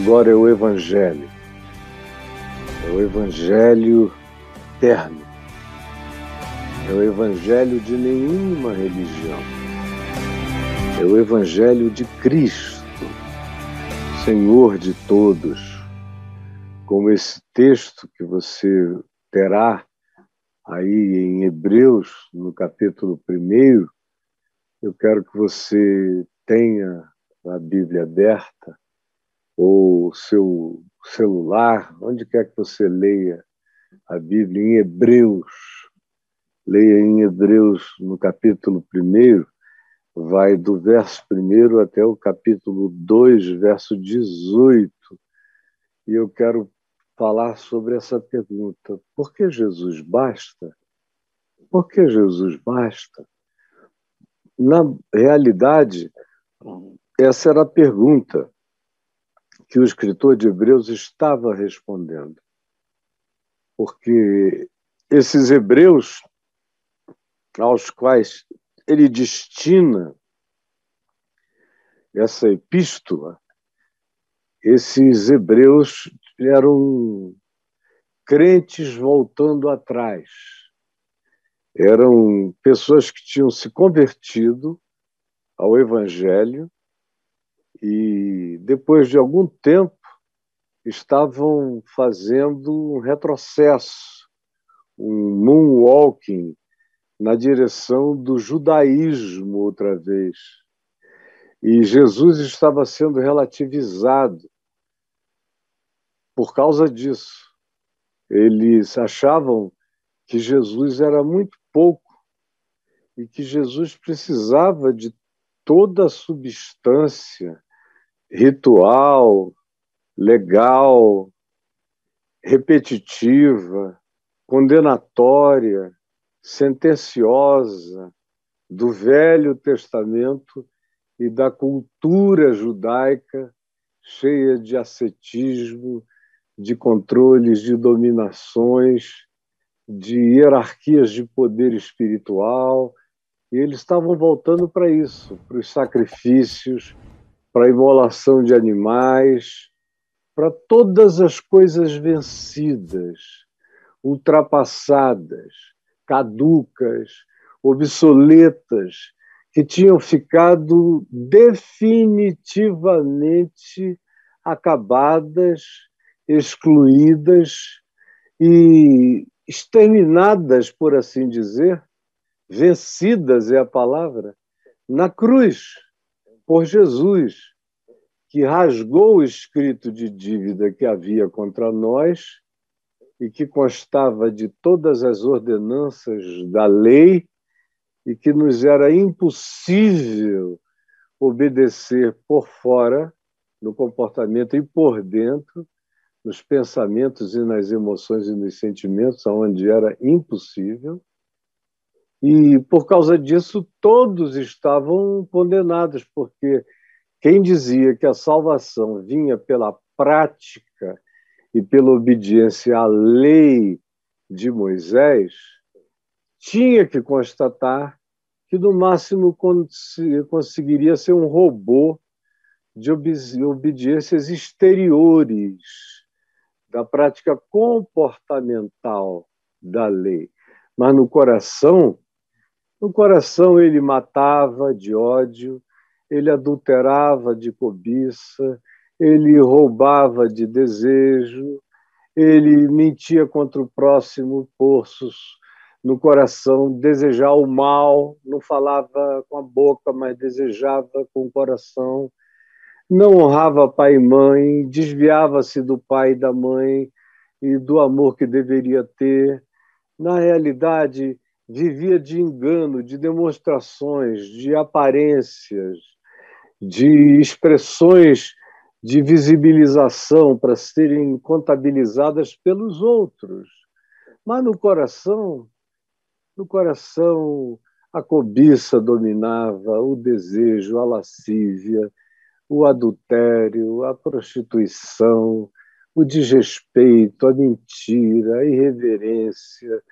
Agora é o Evangelho eterno, é o Evangelho de nenhuma religião, é o Evangelho de Cristo, Senhor de todos. Como esse texto que você terá aí em Hebreus, no capítulo 1, eu quero que você tenha a Bíblia aberta, ou seu celular, onde quer que você leia a Bíblia, em Hebreus. Leia em Hebreus, no capítulo 1, vai do verso 1 até o capítulo 2, verso 18. E eu quero falar sobre essa pergunta: por que Jesus basta? Por que Jesus basta? Na realidade, essa era a pergunta que o escritor de Hebreus estava respondendo. Porque esses hebreus aos quais ele destina essa epístola, esses hebreus eram crentes voltando atrás. Eram pessoas que tinham se convertido ao Evangelho e, depois de algum tempo, estavam fazendo um retrocesso, um moonwalking na direção do judaísmo outra vez. E Jesus estava sendo relativizado por causa disso. Eles achavam que Jesus era muito pouco e que Jesus precisava de toda a substância ritual, legal, repetitiva, condenatória, sentenciosa do Velho Testamento e da cultura judaica cheia de ascetismo, de controles, de dominações, de hierarquias de poder espiritual. E eles estavam voltando para isso, para os sacrifícios, para a imolação de animais, para todas as coisas vencidas, ultrapassadas, caducas, obsoletas, que tinham ficado definitivamente acabadas, excluídas e exterminadas, por assim dizer, vencidas é a palavra, na cruz, por Jesus, que rasgou o escrito de dívida que havia contra nós e que constava de todas as ordenanças da lei e que nos era impossível obedecer por fora, no comportamento, e por dentro, nos pensamentos e nas emoções e nos sentimentos, onde era impossível. E, por causa disso, todos estavam condenados, porque quem dizia que a salvação vinha pela prática e pela obediência à lei de Moisés, tinha que constatar que, no máximo, conseguiria ser um robô de obediências exteriores da prática comportamental da lei. Mas no coração ele matava de ódio, ele adulterava de cobiça, ele roubava de desejo, ele mentia contra o próximo, postos no coração, desejar o mal, não falava com a boca, mas desejava com o coração, não honrava pai e mãe, desviava-se do pai e da mãe e do amor que deveria ter. Na realidade, vivia de engano, de demonstrações, de aparências, de expressões de visibilização para serem contabilizadas pelos outros. Mas no coração, a cobiça dominava, o desejo, a lascívia, o adultério, a prostituição, o desrespeito, a mentira, a irreverência,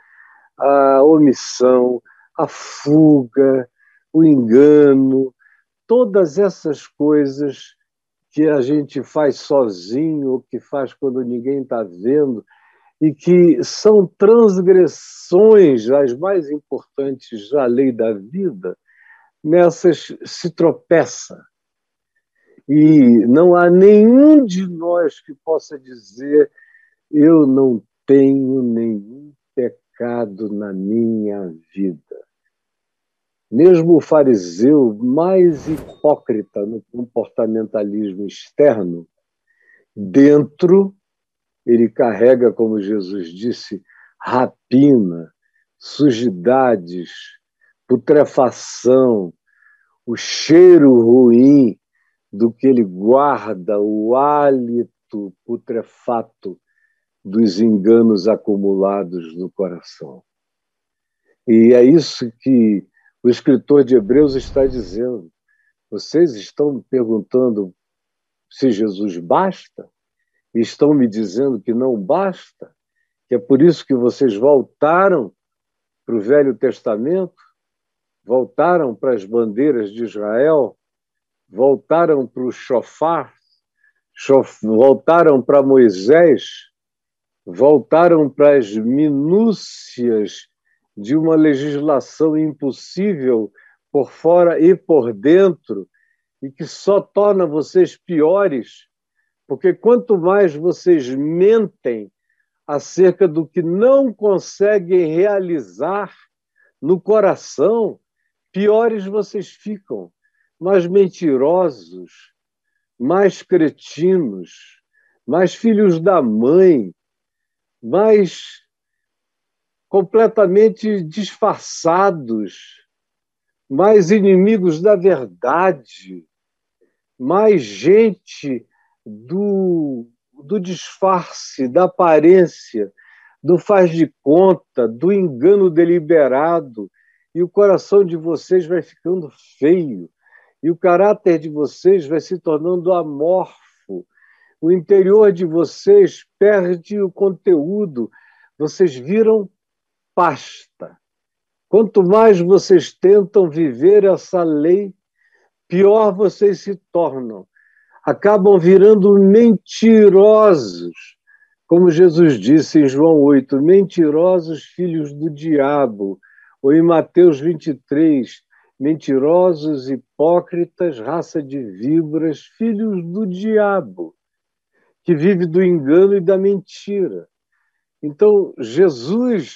a omissão, a fuga, o engano. Todas essas coisas que a gente faz sozinho, ou que faz quando ninguém está vendo, e que são transgressões as mais importantes da lei da vida, nessas se tropeça. E não há nenhum de nós que possa dizer: eu não tenho nenhum pecado na minha vida. Mesmo o fariseu mais hipócrita no comportamentalismo externo, dentro ele carrega, como Jesus disse, rapina, sujidades, putrefação, o cheiro ruim do que ele guarda, o hálito putrefato dos enganos acumulados no coração. E é isso que o escritor de Hebreus está dizendo. Vocês estão me perguntando se Jesus basta? E estão me dizendo que não basta? Que é por isso que vocês voltaram para o Velho Testamento? Voltaram para as bandeiras de Israel? Voltaram para o shofar? Voltaram para Moisés? Voltaram para as minúcias de uma legislação impossível por fora e por dentro, e que só torna vocês piores, porque quanto mais vocês mentem acerca do que não conseguem realizar no coração, piores vocês ficam, mais mentirosos, mais cretinos, mais filhos da mãe, mais completamente disfarçados, mais inimigos da verdade, mais gente do disfarce, da aparência, do faz de conta, do engano deliberado, e o coração de vocês vai ficando feio, e o caráter de vocês vai se tornando amorfo, o interior de vocês perde o conteúdo, vocês viram pasta. Quanto mais vocês tentam viver essa lei, pior vocês se tornam. Acabam virando mentirosos, como Jesus disse em João 8, mentirosos filhos do diabo, ou em Mateus 23, mentirosos, hipócritas, raça de víboras, filhos do diabo, que vive do engano e da mentira. Então, Jesus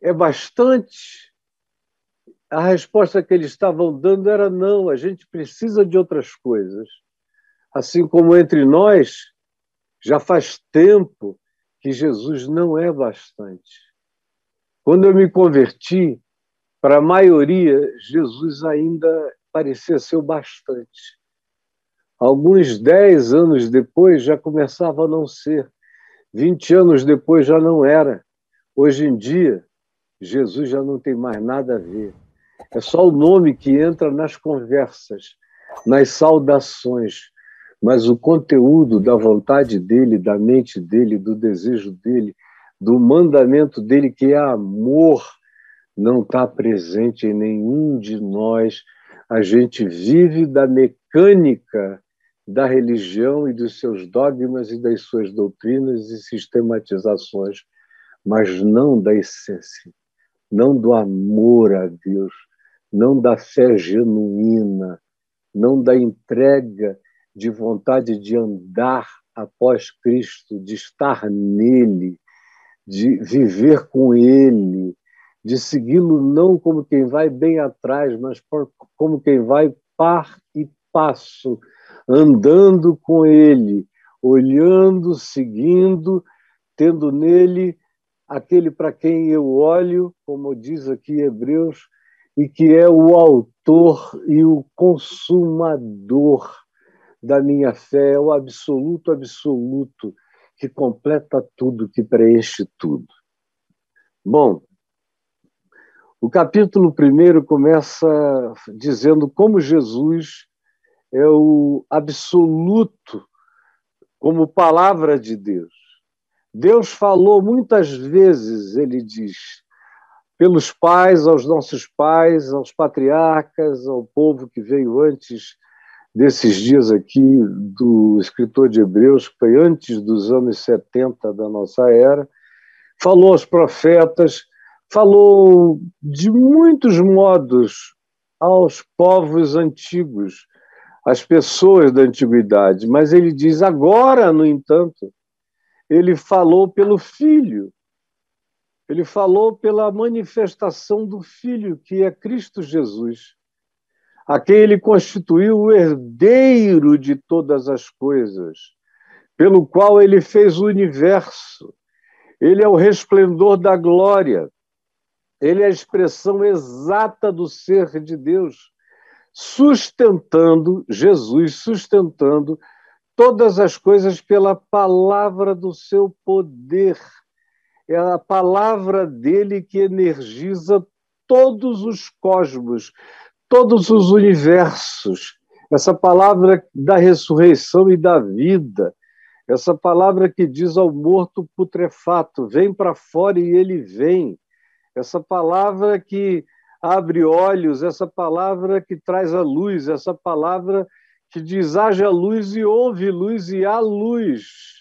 é bastante? A resposta que eles estavam dando era não, a gente precisa de outras coisas. Assim como entre nós, já faz tempo que Jesus não é bastante. Quando eu me converti, para a maioria, Jesus ainda parecia ser o bastante. Alguns 10 anos depois já começava a não ser. 20 anos depois já não era. Hoje em dia, Jesus já não tem mais nada a ver. É só o nome que entra nas conversas, nas saudações, mas o conteúdo da vontade dele, da mente dele, do desejo dele, do mandamento dele, que é amor, não está presente em nenhum de nós. A gente vive da mecânica da religião e dos seus dogmas e das suas doutrinas e sistematizações, mas não da essência, não do amor a Deus, não da fé genuína, não da entrega de vontade de andar após Cristo, de estar nele, de viver com ele, de segui-lo não como quem vai bem atrás, mas como quem vai par e passo, andando com ele, olhando, seguindo, tendo nele aquele para quem eu olho, como diz aqui Hebreus, e que é o autor e o consumador da minha fé, é o absoluto, absoluto, que completa tudo, que preenche tudo. Bom, o capítulo 1 começa dizendo como Jesus é o absoluto como palavra de Deus. Deus falou muitas vezes, ele diz, pelos pais, aos nossos pais, aos patriarcas, ao povo que veio antes desses dias aqui do escritor de Hebreus, que foi antes dos anos 70 da nossa era, falou aos profetas, falou de muitos modos aos povos antigos, às pessoas da antiguidade, mas ele diz agora, no entanto, ele falou pelo Filho, ele falou pela manifestação do Filho, que é Cristo Jesus, a quem ele constituiu o herdeiro de todas as coisas, pelo qual ele fez o universo. Ele é o resplendor da glória, ele é a expressão exata do ser de Deus, sustentando, Jesus sustentando todas as coisas pela palavra do seu poder. É a palavra dele que energiza todos os cosmos, todos os universos. Essa palavra da ressurreição e da vida, essa palavra que diz ao morto putrefato, vem para fora e ele vem. Essa palavra que abre olhos, essa palavra que traz a luz, essa palavra que diz haja luz e houve luz e há luz.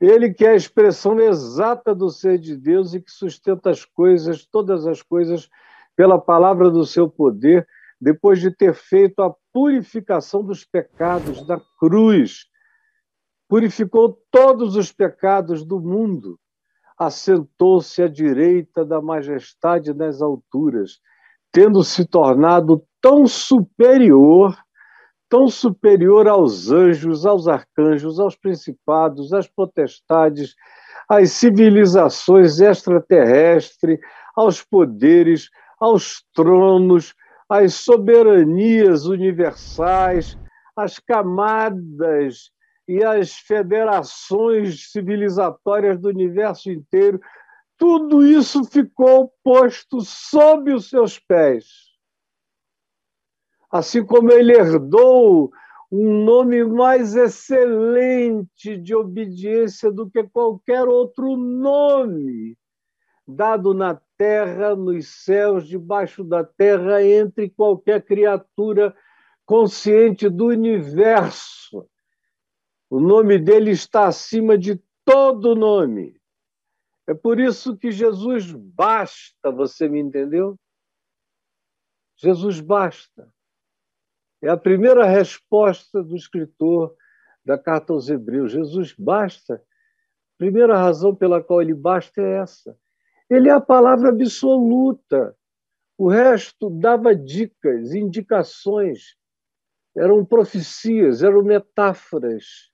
Ele que é a expressão exata do ser de Deus e que sustenta as coisas, todas as coisas, pela palavra do seu poder, depois de ter feito a purificação dos pecados da cruz. Purificou todos os pecados do mundo. Assentou-se à direita da majestade nas alturas, tendo se tornado tão superior aos anjos, aos arcanjos, aos principados, às potestades, às civilizações extraterrestres, aos poderes, aos tronos, às soberanias universais, às camadas e às federações civilizatórias do universo inteiro. Tudo isso ficou posto sob os seus pés. Assim como ele herdou um nome mais excelente de obediência do que qualquer outro nome dado na terra, nos céus, debaixo da terra, entre qualquer criatura consciente do universo. O nome dele está acima de todo nome. É por isso que Jesus basta, você me entendeu? Jesus basta. É a primeira resposta do escritor da carta aos Hebreus. Jesus basta. A primeira razão pela qual ele basta é essa. Ele é a palavra absoluta. O resto dava dicas, indicações. Eram profecias, eram metáforas,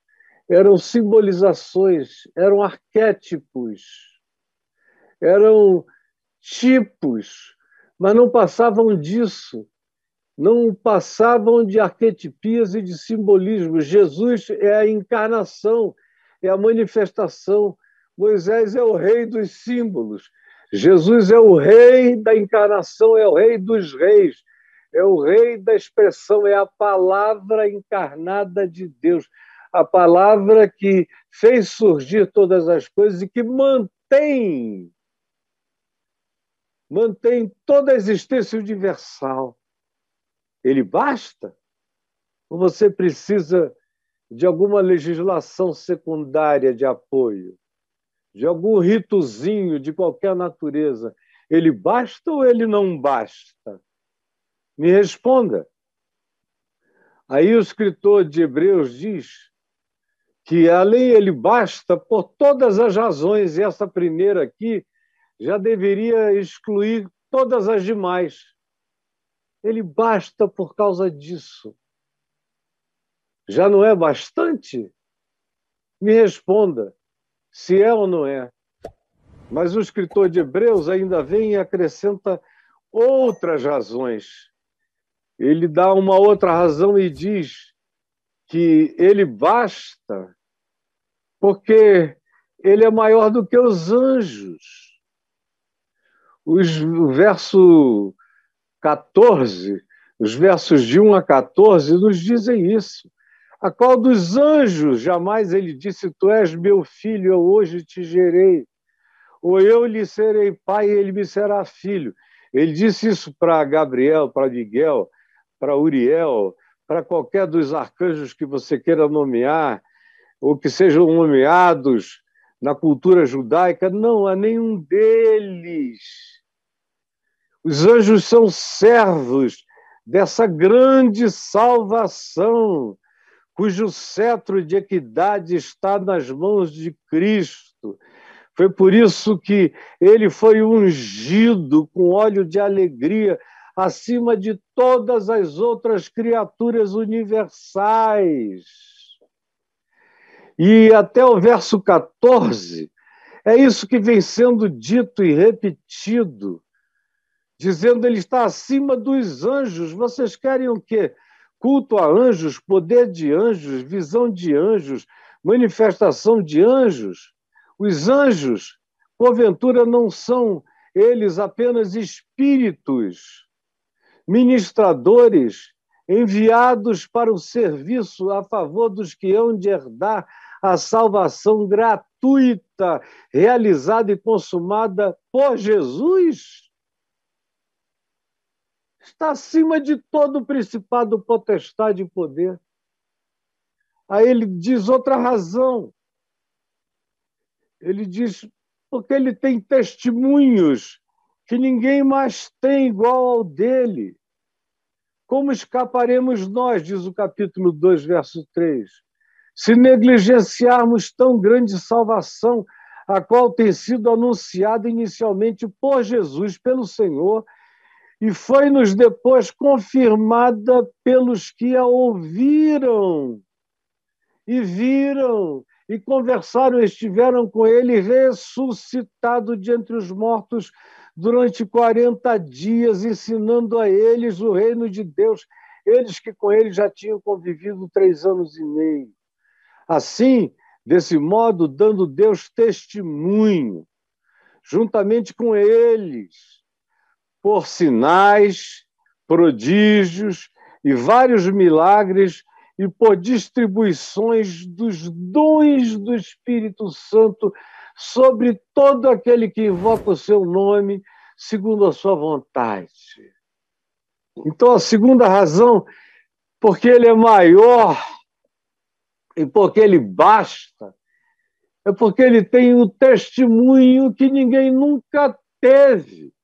eram simbolizações, eram arquétipos, eram tipos, mas não passavam disso. Não passavam de arquetipias e de simbolismos. Jesus é a encarnação, é a manifestação. Moisés é o rei dos símbolos. Jesus é o rei da encarnação, é o rei dos reis, é o rei da expressão, é a palavra encarnada de Deus, a palavra que fez surgir todas as coisas e que mantém toda a existência universal. Ele basta? Ou você precisa de alguma legislação secundária de apoio? De algum ritozinho de qualquer natureza? Ele basta ou ele não basta? Me responda. Aí o escritor de Hebreus diz que além ele basta por todas as razões, e essa primeira aqui já deveria excluir todas as demais. Ele basta por causa disso. Já não é bastante? Me responda, se é ou não é. Mas o escritor de Hebreus ainda vem e acrescenta outras razões. Ele dá uma outra razão e diz que ele basta porque ele é maior do que os anjos. O verso 14, os versos de 1 a 14 nos dizem isso. A qual dos anjos jamais ele disse, tu és meu filho, eu hoje te gerei. Ou eu lhe serei pai e ele me será filho. Ele disse isso para Gabriel, para Miguel, para Uriel, para qualquer dos arcanjos que você queira nomear, ou que sejam nomeados na cultura judaica. Não, a nenhum deles. Os anjos são servos dessa grande salvação, cujo cetro de equidade está nas mãos de Cristo. Foi por isso que ele foi ungido com óleo de alegria acima de todas as outras criaturas universais. E até o verso 14, é isso que vem sendo dito e repetido, dizendo ele está acima dos anjos. Vocês querem o quê? Culto a anjos, poder de anjos, visão de anjos, manifestação de anjos? Os anjos, porventura, não são eles apenas espíritos, ministradores, enviados para o serviço a favor dos que hão de herdar a salvação gratuita, realizada e consumada por Jesus? Está acima de todo principado, potestade e poder. Aí ele diz outra razão. Ele diz, porque ele tem testemunhos que ninguém mais tem igual ao dele. Como escaparemos nós, diz o capítulo 2, verso 3, se negligenciarmos tão grande salvação, a qual tem sido anunciada inicialmente por Jesus, pelo Senhor, e foi-nos depois confirmada pelos que a ouviram e viram e conversaram, estiveram com ele ressuscitado de entre os mortos durante 40 dias, ensinando a eles o reino de Deus, eles que com ele já tinham convivido 3 anos e meio. Assim, desse modo, dando Deus testemunho, juntamente com eles, por sinais, prodígios e vários milagres, e por distribuições dos dons do Espírito Santo sobre todo aquele que invoca o seu nome, segundo a sua vontade. Então, a segunda razão, porque ele é maior e porque ele basta, é porque ele tem um testemunho que ninguém nunca teve.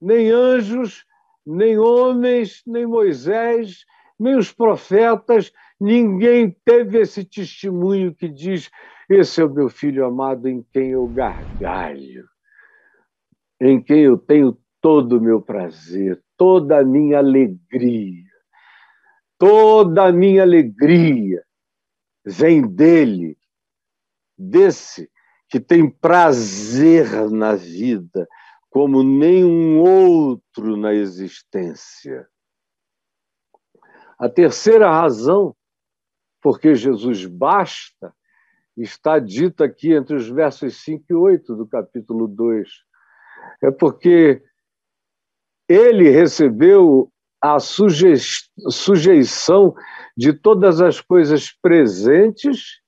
Nem anjos, nem homens, nem Moisés, nem os profetas, ninguém teve esse testemunho que diz: esse é o meu filho amado em quem eu gargalho, em quem eu tenho todo o meu prazer, toda a minha alegria. Toda a minha alegria vem dele, desse que tem prazer na vida, como nenhum outro na existência. A terceira razão, porque Jesus basta, está dita aqui entre os versos 5 e 8 do capítulo 2. É porque ele recebeu a sujeição de todas as coisas presentes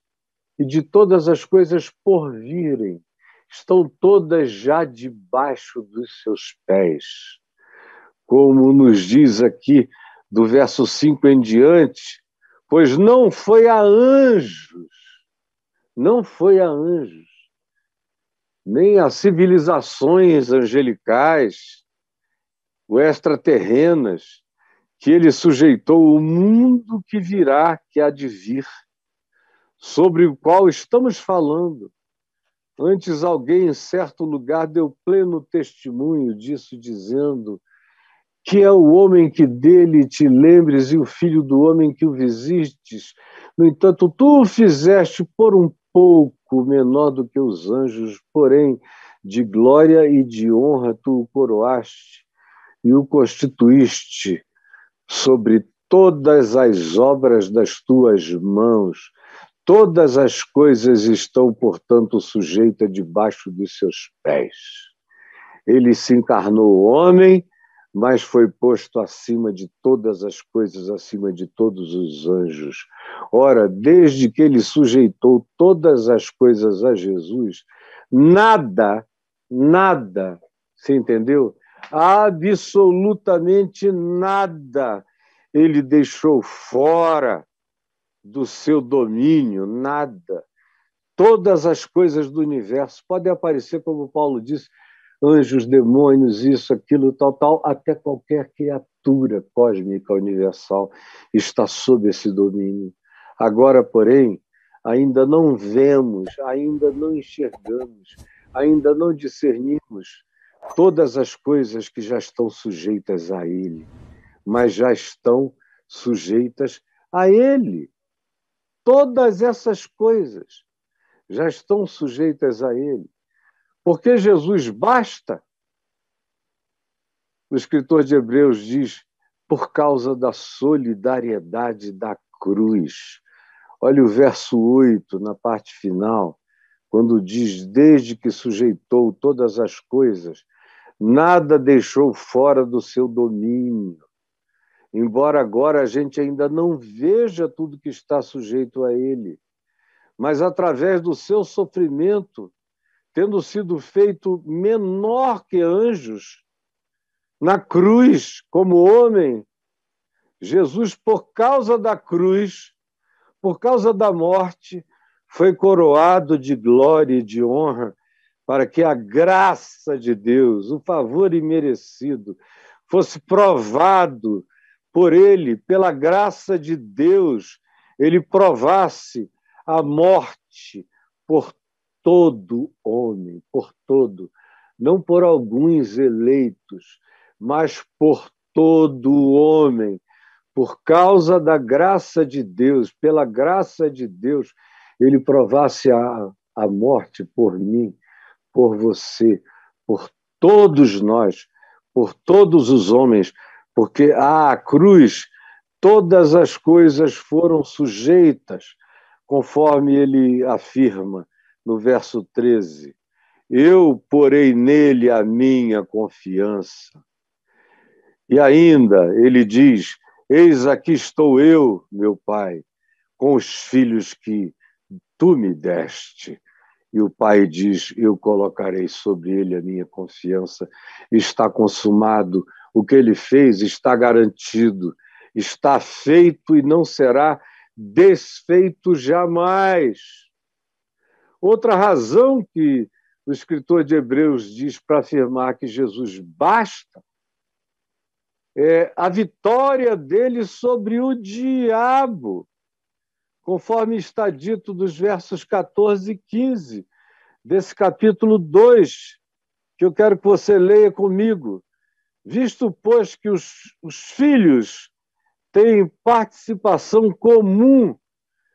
e de todas as coisas por virem. Estão todas já debaixo dos seus pés. Como nos diz aqui, do verso 5 em diante, pois não foi a anjos, nem a civilizações angelicais ou extraterrenas, que ele sujeitou o mundo que virá, que há de vir, sobre o qual estamos falando. Antes, alguém em certo lugar deu pleno testemunho disso, dizendo que é o homem que dele te lembres e o filho do homem que o visites. No entanto, tu o fizeste por um pouco menor do que os anjos, porém, de glória e de honra tu o coroaste e o constituíste sobre todas as obras das tuas mãos. Todas as coisas estão, portanto, sujeitas debaixo dos seus pés. Ele se encarnou homem, mas foi posto acima de todas as coisas, acima de todos os anjos. Ora, desde que ele sujeitou todas as coisas a Jesus, nada, você entendeu? Absolutamente nada ele deixou fora do seu domínio nada. Todas as coisas do universo podem aparecer, como Paulo disse, anjos, demônios, isso, aquilo, tal, tal, até qualquer criatura cósmica universal está sob esse domínio. Agora, porém, ainda não vemos, ainda não enxergamos, ainda não discernimos todas as coisas que já estão sujeitas a ele, mas já estão sujeitas a ele. Todas essas coisas já estão sujeitas a ele. Porque Jesus basta, o escritor de Hebreus diz, por causa da solidariedade da cruz. Olha o verso 8, na parte final, quando diz, desde que sujeitou todas as coisas, nada deixou fora do seu domínio. Embora agora a gente ainda não veja tudo que está sujeito a ele, mas através do seu sofrimento, tendo sido feito menor que anjos, na cruz, como homem, Jesus, por causa da cruz, por causa da morte, foi coroado de glória e de honra, para que a graça de Deus, o favor imerecido, fosse provado por ele, pela graça de Deus, ele provasse a morte por todo homem, por todo, não por alguns eleitos, mas por todo homem, por causa da graça de Deus, pela graça de Deus, ele provasse a morte por mim, por você, por todos nós, por todos os homens, porque à cruz todas as coisas foram sujeitas, conforme ele afirma no verso 13. Eu porei nele a minha confiança. E ainda ele diz, eis aqui estou eu, meu Pai, com os filhos que tu me deste. E o Pai diz, eu colocarei sobre ele a minha confiança. Está consumado, o que ele fez está garantido, está feito e não será desfeito jamais. Outra razão que o escritor de Hebreus diz para afirmar que Jesus basta é a vitória dele sobre o diabo, conforme está dito dos versos 14 e 15 desse capítulo 2, que eu quero que você leia comigo. Visto, pois, que os filhos têm participação comum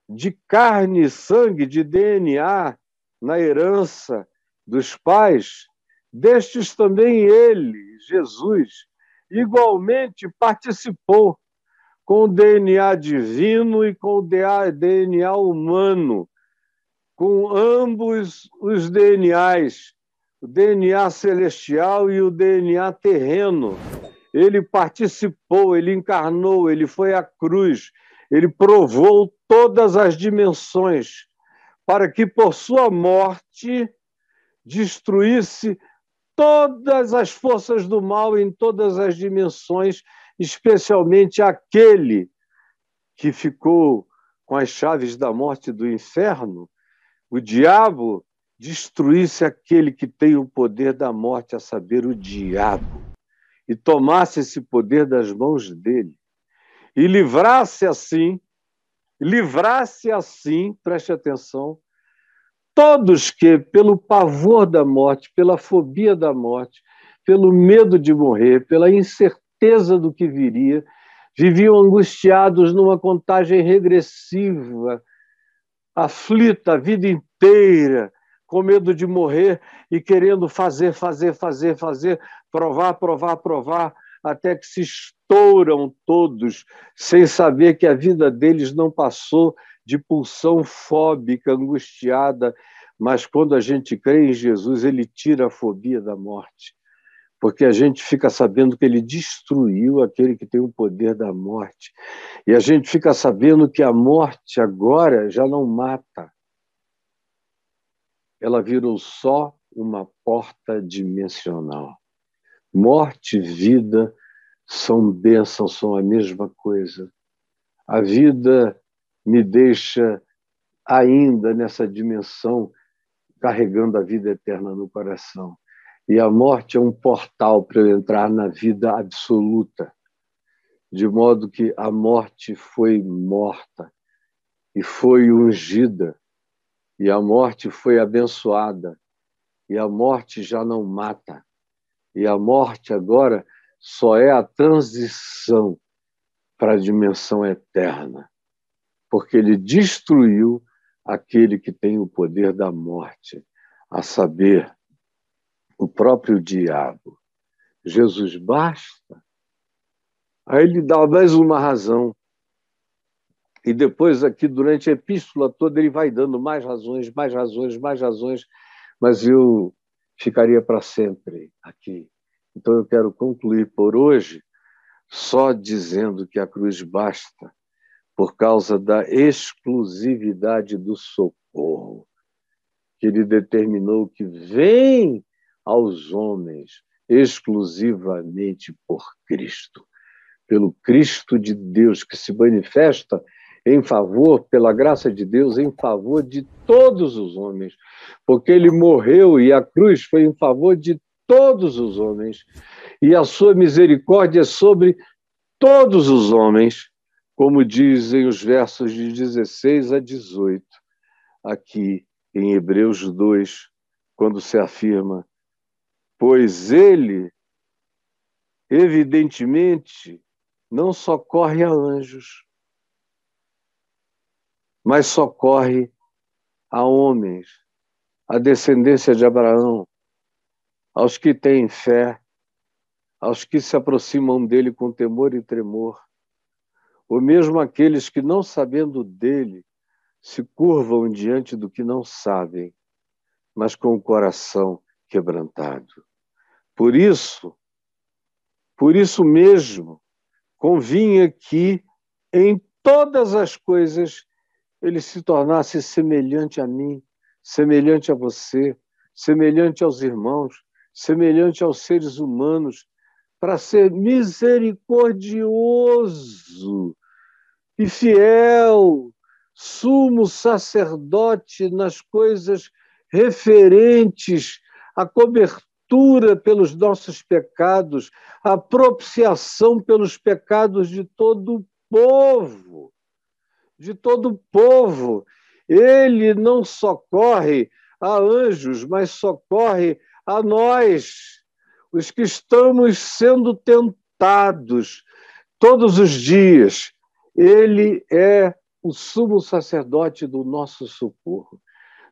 de carne e sangue, de DNA, na herança dos pais, destes também ele, Jesus, igualmente participou com o DNA divino e com o DNA humano, com ambos os DNAs, o DNA celestial e o DNA terreno. Ele participou, ele encarnou, ele foi à cruz, ele provou todas as dimensões, para que por sua morte destruísse todas as forças do mal em todas as dimensões, especialmente aquele que ficou com as chaves da morte e do inferno, o diabo, destruísse aquele que tem o poder da morte, a saber, o diabo, e tomasse esse poder das mãos dele, e livrasse assim, preste atenção, todos que, pelo pavor da morte, pela fobia da morte, pelo medo de morrer, pela incerteza do que viria, viviam angustiados numa contagem regressiva, aflita a vida inteira, com medo de morrer e querendo fazer, provar, até que se estouram todos, sem saber que a vida deles não passou de pulsão fóbica, angustiada, mas quando a gente crê em Jesus, ele tira a fobia da morte, porque a gente fica sabendo que ele destruiu aquele que tem o poder da morte, e a gente fica sabendo que a morte agora já não mata, ela virou só uma porta dimensional. Morte e vida são bênçãos, são a mesma coisa. A vida me deixa ainda nessa dimensão, carregando a vida eterna no coração. E a morte é um portal para eu entrar na vida absoluta, de modo que a morte foi morta e foi ungida, e a morte foi abençoada, e a morte já não mata, e a morte agora só é a transição para a dimensão eterna, porque ele destruiu aquele que tem o poder da morte, a saber, o próprio diabo. Jesus basta. Aí ele dá mais uma razão. E depois aqui, durante a epístola toda, ele vai dando mais razões, mais razões, mais razões, mas eu ficaria para sempre aqui. Então eu quero concluir por hoje só dizendo que a cruz basta por causa da exclusividade do socorro que ele determinou que vem aos homens exclusivamente por Cristo, pelo Cristo de Deus que se manifesta em favor, pela graça de Deus, em favor de todos os homens, porque ele morreu e a cruz foi em favor de todos os homens, e a sua misericórdia é sobre todos os homens, como dizem os versos de 16 a 18, aqui em Hebreus 2, quando se afirma: pois ele, evidentemente, não socorre a anjos, mas socorre a homens, a descendência de Abraão, aos que têm fé, aos que se aproximam dele com temor e tremor, ou mesmo aqueles que, não sabendo dele, se curvam diante do que não sabem, mas com o coração quebrantado. Por isso mesmo, convinha que em todas as coisas ele se tornasse semelhante a mim, semelhante a você, semelhante aos irmãos, semelhante aos seres humanos, para ser misericordioso e fiel, sumo sacerdote nas coisas referentes à cobertura pelos nossos pecados, à propiciação pelos pecados de todo o povo. De todo o povo. Ele não socorre a anjos, mas socorre a nós, os que estamos sendo tentados todos os dias. Ele é o sumo sacerdote do nosso socorro,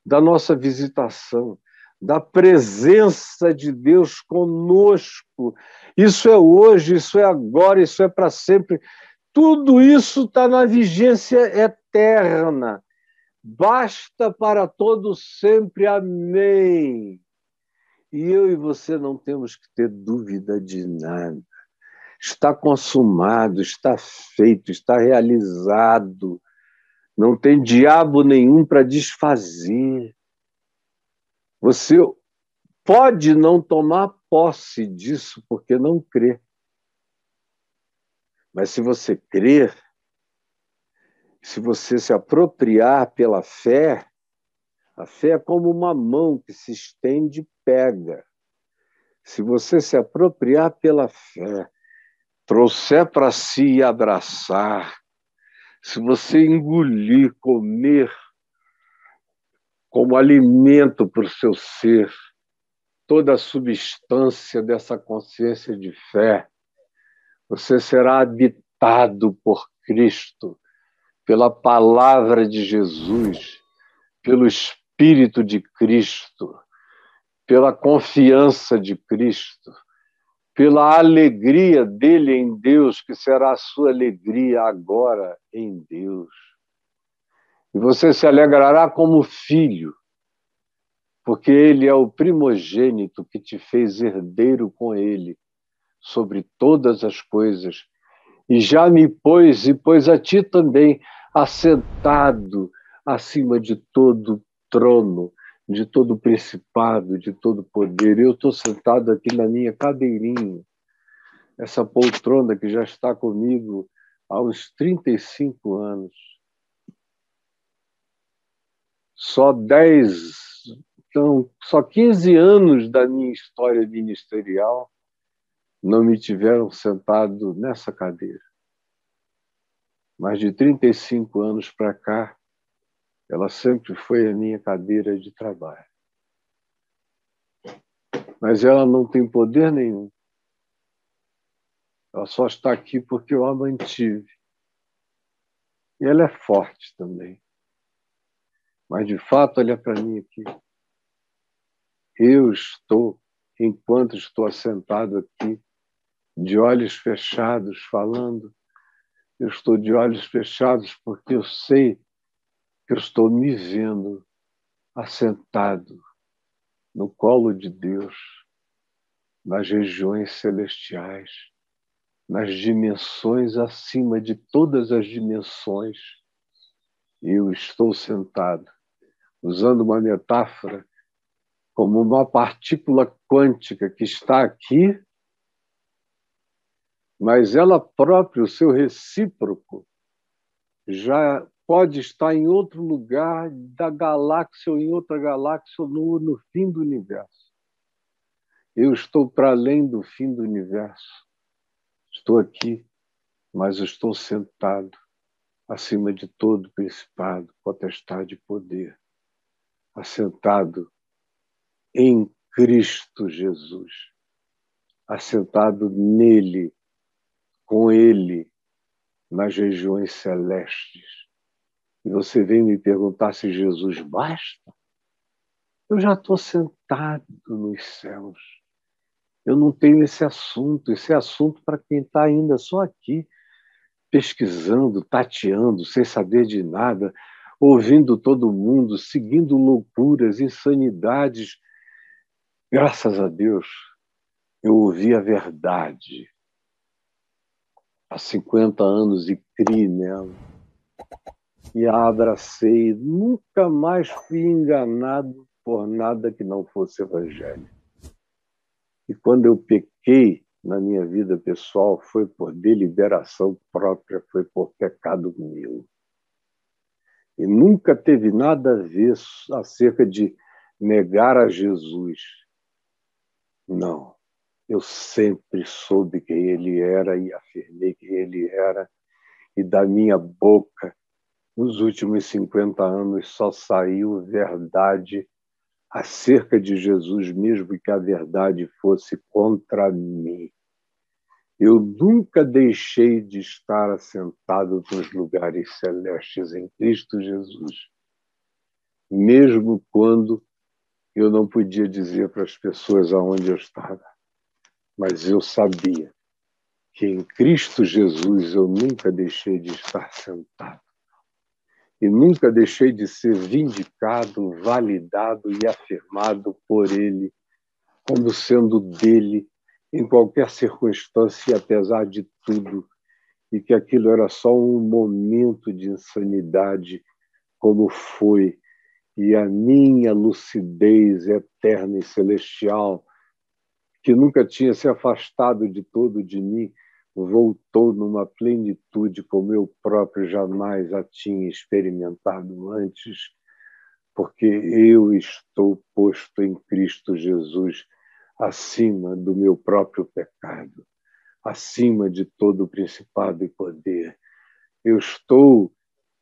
da nossa visitação, da presença de Deus conosco. Isso é hoje, isso é agora, isso é para sempre. Tudo isso está na vigência eterna. Basta para todos sempre. Amém. E eu e você não temos que ter dúvida de nada. Está consumado, está feito, está realizado. Não tem diabo nenhum para desfazer. Você pode não tomar posse disso porque não crê. Mas se você crer, se você se apropriar pela fé, a fé é como uma mão que se estende e pega. Se você se apropriar pela fé, trouxer para si e abraçar, se você engolir, comer como alimento para o seu ser, toda a substância dessa consciência de fé, você será habitado por Cristo, pela palavra de Jesus, pelo Espírito de Cristo, pela confiança de Cristo, pela alegria dele em Deus, que será a sua alegria agora em Deus. E você se alegrará como filho, porque ele é o primogênito que te fez herdeiro com ele sobre todas as coisas, e já me pôs, e pôs a ti também, assentado acima de todo trono, de todo principado, de todo poder. Eu estou sentado aqui na minha cadeirinha, essa poltrona que já está comigo há uns 35 anos. Só 15 anos da minha história ministerial não me tiveram sentado nessa cadeira. Mas de 35 anos para cá, ela sempre foi a minha cadeira de trabalho. Mas ela não tem poder nenhum. Ela só está aqui porque eu a mantive. E ela é forte também. Mas, de fato, olha para mim aqui. Eu estou, enquanto estou assentado aqui, de olhos fechados, falando. Eu estou de olhos fechados porque eu sei que eu estou me vendo assentado no colo de Deus, nas regiões celestiais, nas dimensões acima de todas as dimensões. Eu estou sentado, usando uma metáfora, como uma partícula quântica que está aqui, mas ela própria, o seu recíproco, já pode estar em outro lugar da galáxia ou em outra galáxia ou no fim do universo. Eu estou para além do fim do universo. Estou aqui, mas estou sentado acima de todo principado, potestade e poder, assentado em Cristo Jesus, assentado nele, com ele, nas regiões celestes. E você vem me perguntar se Jesus basta? Eu já estou sentado nos céus. Eu não tenho esse é assunto para quem está ainda só aqui, pesquisando, tateando, sem saber de nada, ouvindo todo mundo, seguindo loucuras, insanidades. Graças a Deus, eu ouvi a verdade há 50 anos e criei nela. E a abracei. Nunca mais fui enganado por nada que não fosse evangelho. E quando eu pequei na minha vida pessoal, foi por deliberação própria, foi por pecado meu. E nunca teve nada a ver acerca de negar a Jesus. Não. Eu sempre soube quem ele era e afirmei quem ele era. E da minha boca, nos últimos 50 anos, só saiu verdade acerca de Jesus, mesmo que a verdade fosse contra mim. Eu nunca deixei de estar assentado nos lugares celestes em Cristo Jesus, mesmo quando eu não podia dizer para as pessoas aonde eu estava. Mas eu sabia que em Cristo Jesus eu nunca deixei de estar sentado. E nunca deixei de ser vindicado, validado e afirmado por Ele, como sendo dele em qualquer circunstância e apesar de tudo, e que aquilo era só um momento de insanidade, como foi, e a minha lucidez eterna e celestial, que nunca tinha se afastado de todo de mim, voltou numa plenitude como eu próprio jamais a tinha experimentado antes, porque eu estou posto em Cristo Jesus acima do meu próprio pecado, acima de todo principado e poder. Eu estou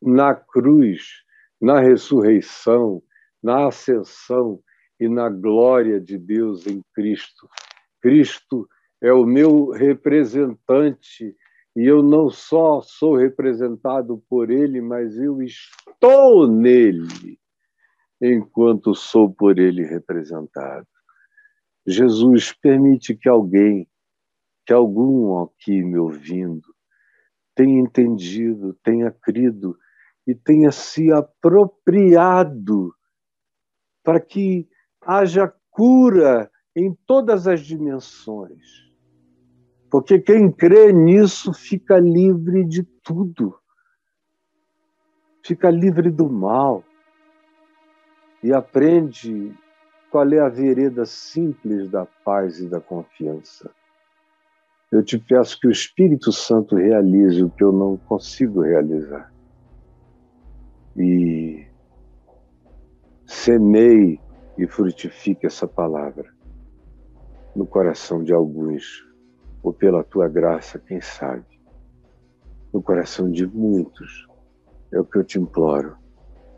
na cruz, na ressurreição, na ascensão e na glória de Deus em Cristo. Cristo é o meu representante e eu não só sou representado por ele, mas eu estou nele enquanto sou por ele representado. Jesus, permite que algum aqui me ouvindo, tenha entendido, tenha crido e tenha se apropriado para que haja cura em todas as dimensões. Porque quem crê nisso fica livre de tudo. Fica livre do mal. E aprende qual é a vereda simples da paz e da confiança. Eu te peço que o Espírito Santo realize o que eu não consigo realizar. E semeie e frutifique essa palavra no coração de alguns, ou pela tua graça, quem sabe, no coração de muitos. É o que eu te imploro,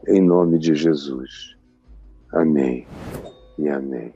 em nome de Jesus. Amém e amém.